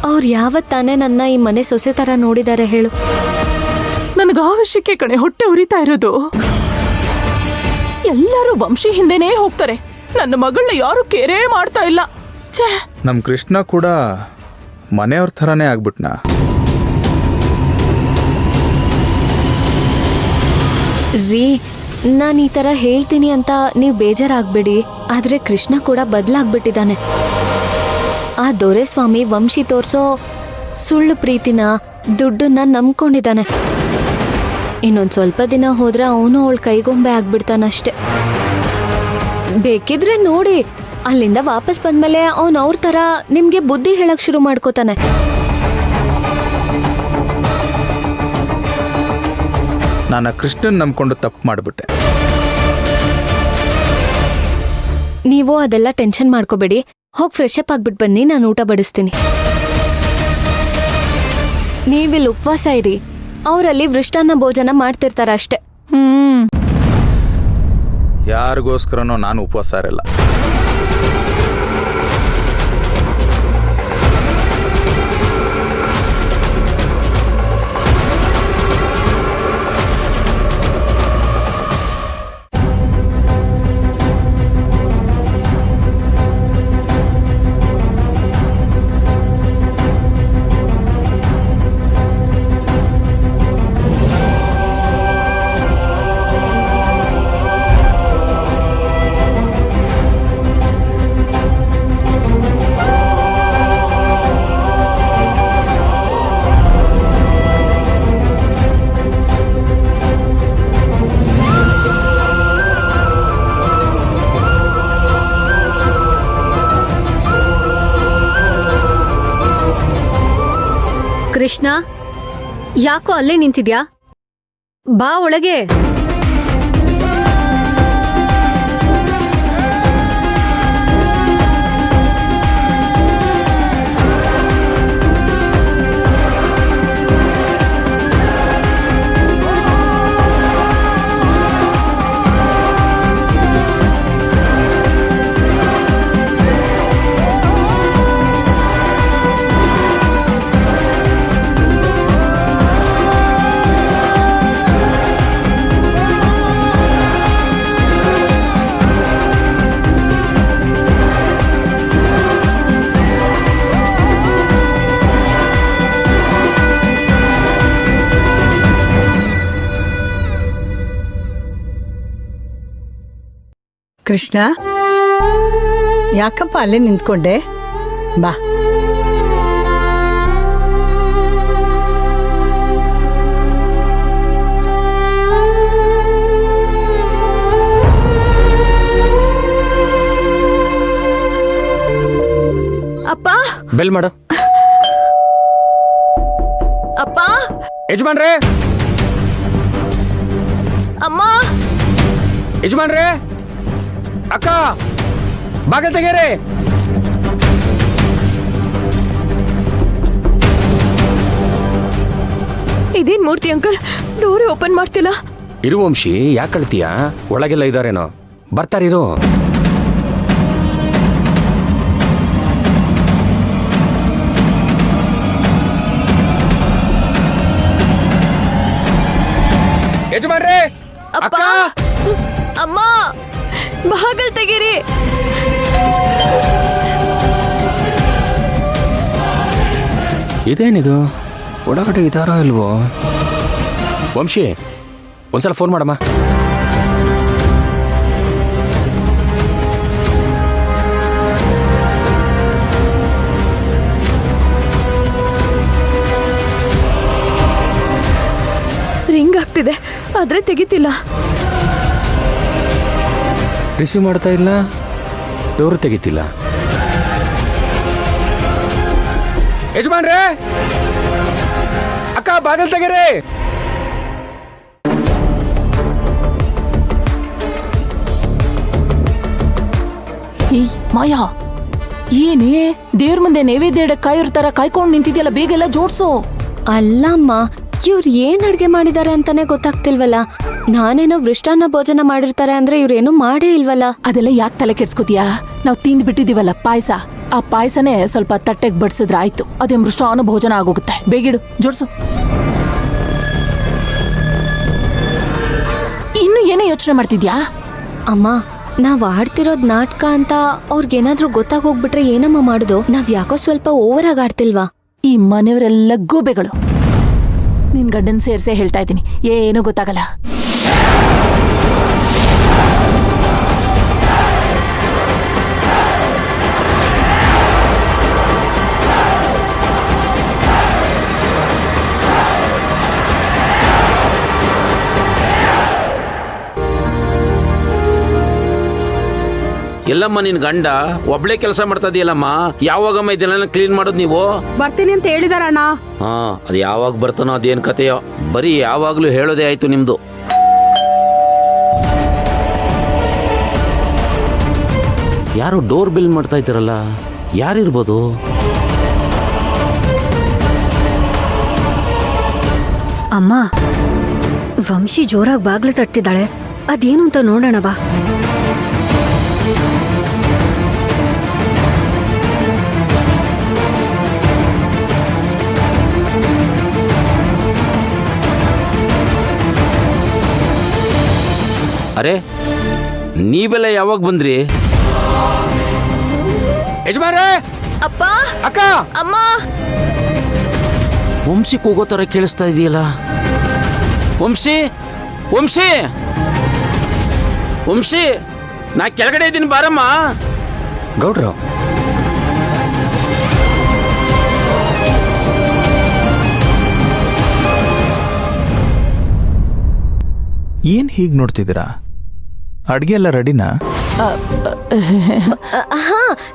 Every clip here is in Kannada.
ಅವ್ರು ಯಾವತ್ತಾನೆ ನನ್ನ ಈ ಮನೆ ಸೊಸೆ ತರ ನೋಡಿದ್ದಾರೆ ಹೇಳು? ನನಗೆ ಅವಶ್ಯಕ್ಕೆ ಕಣೆ ಹೊಟ್ಟೆ ಉರಿತಾ ಇರೋದು. ಎಲ್ಲರೂ ವಂಶಿ ಹಿಂದೆನೇ ಹೋಗ್ತಾರೆ. ನನ್ನ ಮಗಳನ್ನ ಯಾರು ಕೇರೇ ಮಾಡ್ತಾ ಇಲ್ಲ. ಛೇ, ನಮ್ ಕೃಷ್ಣ ಕೂಡ ಮನೆಯವ್ರ ಥರನೇ ಆಗ್ಬಿಟ್ನಾ? ರೀ, ನಾನು ಈ ತರ ಹೇಳ್ತೀನಿ ಅಂತ ನೀವು ಬೇಜಾರಾಗ್ಬೇಡಿ. ಆದ್ರೆ ಕೃಷ್ಣ ಕೂಡ ಬದಲಾಗ್ಬಿಟ್ಟಿದ್ದಾನೆ. ಆ ದೊರೆಸ್ವಾಮಿ ವಂಶಿ ತೋರ್ಸೋ ಸುಳ್ಳು ಪ್ರೀತಿನ, ದುಡ್ಡನ್ನ ನಂಬ್ಕೊಂಡಿದ್ದಾನೆ. ಇನ್ನೊಂದ್ ಸ್ವಲ್ಪ ದಿನ ಹೋದ್ರೆ ಅವನು ಅವಳ ಕೈಗೊಂಬೆ ಆಗ್ಬಿಡ್ತಾನಷ್ಟೆ. ಬೇಕಿದ್ರೆ ನೋಡಿ, ಅಲ್ಲಿಂದ ವಾಪಸ್ ಬಂದ್ಮೇಲೆ ಅವನು ಅವ್ರ ತರ ನಿಮ್ಗೆ ಬುದ್ಧಿ ಹೇಳಕ್ ಶುರು ಮಾಡ್ಕೋತಾನೆ. ನಾನು ಕೃಷ್ಣನ್ ನಂಬ್ಕೊಂಡು ತಪ್ಪು ಮಾಡ್ಬಿಟ್ಟೆ. ನೀವು ಅದೆಲ್ಲ ಟೆನ್ಷನ್ ಮಾಡ್ಕೋಬೇಡಿ. ಹೋಗಿ ಫ್ರೆಶ್ ಅಪ್ ಆಗ್ಬಿಟ್ಟು ಬನ್ನಿ, ನಾನು ಊಟ ಬಡಿಸ್ತೀನಿ. ನೀವಿಲ್ಲಿ ಉಪವಾಸ ಇರಿ, ಅವರಲ್ಲಿ ವೃಷ್ಟಾನ್ನ ಭೋಜನ ಮಾಡ್ತಿರ್ತಾರ ಅಷ್ಟೆ. ಯಾರಿಗೋಸ್ಕರನೋ ನಾನು ಉಪವಾಸ ಇರಲ್ಲ. ಕೃಷ್ಣ, ಯಾಕೋ ಅಲ್ಲೇ ನಿಂತಿದ್ಯಾ? ಬಾ ಒಳಗೆ. ಕೃಷ್ಣ, ಯಾಕಪ್ಪ ಅಲ್ಲೇ ನಿಂತ್ಕೊಂಡೆ? ಬಾ. ಅಪ್ಪ, ಬೆಲ್ ಮಾಡು. ಅಪ್ಪ, ಯಜಮಾನ್ರೇ, ಅಮ್ಮ, ಯಜಮಾನ್ರೇ, ಅಕ್ಕ, ಬಾಗಿಲು ತೆಗೀರಿ. ಇದೇನ್ ಮೂರ್ತಿ ಅಂಕಲ್, ಡೋರೇ ಓಪನ್ ಮಾಡ್ತಿಲ್ಲ. ಇರು ವಂಶಿ, ಯಾಕೆ ಕಳ್ತೀಯಾ? ಒಳಗೆಲ್ಲ ಇದಾರೇನೋ, ಬರ್ತಾರಿರು. ಯಜಮಾನ್ರೇ, ಅಪ್ಪ, ಅಮ್ಮ, ಬಾಗಲ್ ತೆಗೀರಿ. ಇದೇನಿದು, ಒಳಗಡೆ ಇದಾರೋ ಇಲ್ವೋ? ವಂಶಿ, ಒಂದ್ಸಲ ಫೋನ್ ಮಾಡಮ್ಮ. ರಿಂಗ್ ಆಗ್ತಿದೆ, ಆದ್ರೆ ತೆಗಿತಿಲ್ಲ. ರಿಸೀವ್ ಮಾಡ್ತಾ ಇಲ್ಲ, ಡೋರ್ ತೆಗಿತಿಲ್ಲ. ಯಜಮಾನ್ರೇ, ಅಕ್ಕ, ಬಾಗಿಲು ತೆಗೀರಿ. ಮಾಯಾ, ಏನೇ ದೇವ್ರ ಮುಂದೆ ನೈವೇದ್ಯ ಇಡಕ್ ಕಾಯಿರ್ತಾರ, ಕಾಯ್ಕೊಂಡು ನಿಂತಿದ್ಯಲ್ಲ, ಬೇಗೆಲ್ಲ ಜೋಡ್ಸು. ಅಲ್ಲಮ್ಮ, ಇವ್ರು ಏನ್ ಅಡ್ಗೆ ಮಾಡಿದ್ದಾರೆ ಅಂತಾನೆ ಗೊತ್ತಾಗ್ತಿಲ್ವಲ್ಲ. ನಾನೇನೋ ವೃಷ್ಟಾನ್ನ ಭೋಜನ ಮಾಡಿರ್ತಾರೆ ಅಂದ್ರೆ ಇವ್ರೇನು ಮಾಡೇ ಇಲ್ವಲ್ಲ. ಅದೆಲ್ಲ ಯಾಕೆ ತಲೆ ಕೆಡ್ಸ್ಕೊತೀಯಾ? ನಾವು ತಿಂದ್ ಬಿಟ್ಟಿದೀವಲ್ಲ ಪಾಯಸ, ಆ ಪಾಯಸನೇ ಸ್ವಲ್ಪ ತಟ್ಟೆಗೆ ಬಡಿಸಿದ್ರೆ ಆಯ್ತು. ಅದೇ ಮೃಷ್ಟಾನ ಭೋಜನ ಆಗೋಗುತ್ತೆ. ಬೇಗಿಡು, ಜೋಡ್ಸು. ಇನ್ನು ಏನೇ ಯೋಚನೆ ಮಾಡ್ತಿದ್ಯಾ? ಅಮ್ಮ, ನಾವ್ ಆಡ್ತಿರೋದ್ ನಾಟಕ ಅಂತ ಅವ್ರಿಗೇನಾದ್ರೂ ಗೊತ್ತಾಗೋಗ್ಬಿಟ್ರೆ ಏನಮ್ಮ ಮಾಡುದು? ನಾವ್ ಯಾಕೋ ಸ್ವಲ್ಪ ಓವರ್ ಆಗಿ ಆಡ್ತಿಲ್ವಾ? ಈ ಮನೆಯವರೆಲ್ಲ ಗೂಬೆಗಳು. ನಿನ್ ಗಂಡನ್ ಸೇರ್ಸೇ ಹೇಳ್ತಾ ಇದ್ದೀನಿ, ಏನೂ ಗೊತ್ತಾಗಲ್ಲ. ಎಲ್ಲಮ್ಮ ನಿನ್ ಗಂಡ ಒಬ್ಳೆ ಕೆಲಸ ಮಾಡ್ತಾ ಇದೆಯಲ್ಲಮ್ಮ, ಯಾವಾಗಮ್ಮ ಇದನ್ನೆಲ್ಲ ಕ್ಲೀನ್ ಮಾಡೋದು ನೀವು? ಬರ್ತೀನಿ ಅಂತ ಹೇಳಿದಾರಣ್ಣ. ಹಾ, ಅದು ಯಾವಾಗ ಬರ್ತಾನೋ ಅದೇನ್ ಕತೆಯೋ, ಬರೀ ಯಾವಾಗ್ಲೂ ಹೇಳೋದೇ ಆಯ್ತು ನಿಮ್ದು. ಯಾರು ಡೋರ್ ಬಿಲ್ ಮಾಡ್ತಾ ಇದ್ದಾರಲ್ಲ, ಯಾರಿರ್ಬೋದು? ಅಮ್ಮ, ವಂಶಿ ಜೋರಾಗಿ ಬಾಗ್ಲು ತಟ್ತಿದ್ದಾಳೆ. ಅದೇನು ಅಂತ ನೋಡೋಣ ಬಾ. ಅರೆ, ನೀವೆಲ್ಲ ಯಾವಾಗ ಬಂದ್ರಿ? ಯಜಮಾನ್ರೇ! ಅಪ್ಪ, ಅಕ್ಕ! ಅಮ್ಮ, ವಂಶಿ ಕೂಗೋ ತರ ಕೇಳಿಸ್ತಾ ಇದೆಯಲ್ಲ. ವಂಶಿ, ವಂಶಿ, ವಂಶಿ, ನಾ ಕೆಳಗಡೆ ಇದ್ದೀನಿ, ಬಾರಮ್ಮ. ಗೌಡ್ರು, ಏನ್ ಹೀಗ್ ನೋಡ್ತಿದ್ದೀರಾ? ಅಡ್ಗೆ ಎಲ್ಲ ರೆಡಿನಾ? ಹಾ,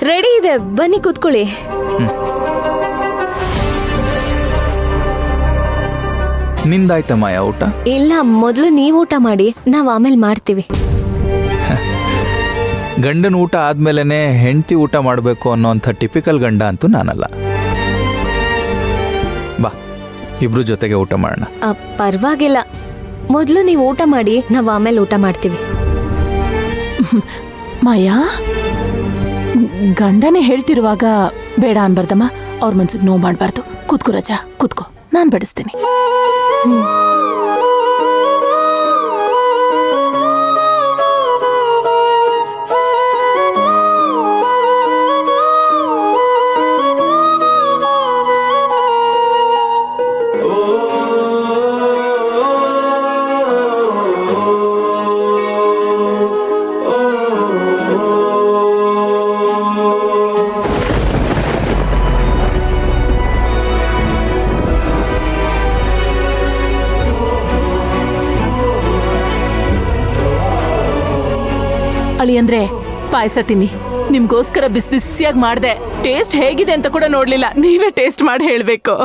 ರೆಡಿ ಇದೆ, ಬನ್ನಿ ಕೂತ್ಕೊಳ್ಳಿ. ನಿಂದಾಯ್ತಮ್ಮ ಊಟ? ಇಲ್ಲ, ಮೊದ್ಲು ನೀವ್ ಊಟ ಮಾಡಿ, ನಾವ್ ಆಮೇಲೆ ಮಾಡ್ತೀವಿ. ಗಂಡನ ಊಟ ಆದ್ಮೇಲೆನೆ ಹೆಂಡತಿ ಊಟ ಮಾಡಬೇಕು ಅನ್ನೋಂಥ ಟಿಪಿಕಲ್ ಗಂಡ ಅಂತೂ ನಾನಲ್ಲ. ಬಾ, ಇಬ್ರು ಜೊತೆಗೆ ಊಟ ಮಾಡೋಣ. ಪರವಾಗಿಲ್ಲ, ಮೊದ್ಲು ನೀವು ಊಟ ಮಾಡಿ, ನಾವ್ ಆಮೇಲೆ ಊಟ ಮಾಡ್ತೀವಿ. ಮಾಯಾ, ಗಂಡನೇ ಹೇಳ್ತಿರುವಾಗ ಬೇಡ ಅನ್ಬಾರ್ದಮ್ಮ. ಅವ್ರ ಮನ್ಸಿಗೆ ನೋವು ಮಾಡಬಾರ್ದು. ಕೂತ್ಕೋ ರಜಾ, ಕೂತ್ಕೋ, ನಾನ್ ಬಡಿಸ್ತೀನಿ. ಅಳಿ ಅಂದ್ರೆ ಪಾಯಸ ತಿನ್ನಿ. ನಿಮ್ಗೋಸ್ಕರ ಬಿಸಿ ಬಿಸಿಯಾಗಿ ಮಾಡ್ದೆ. ಟೇಸ್ಟ್ ಹೇಗಿದೆ ಅಂತ ಕೂಡ ನೋಡ್ಲಿಲ್ಲ, ನೀವೇ ಟೇಸ್ಟ್ ಮಾಡಿ ಹೇಳ್ಬೇಕು.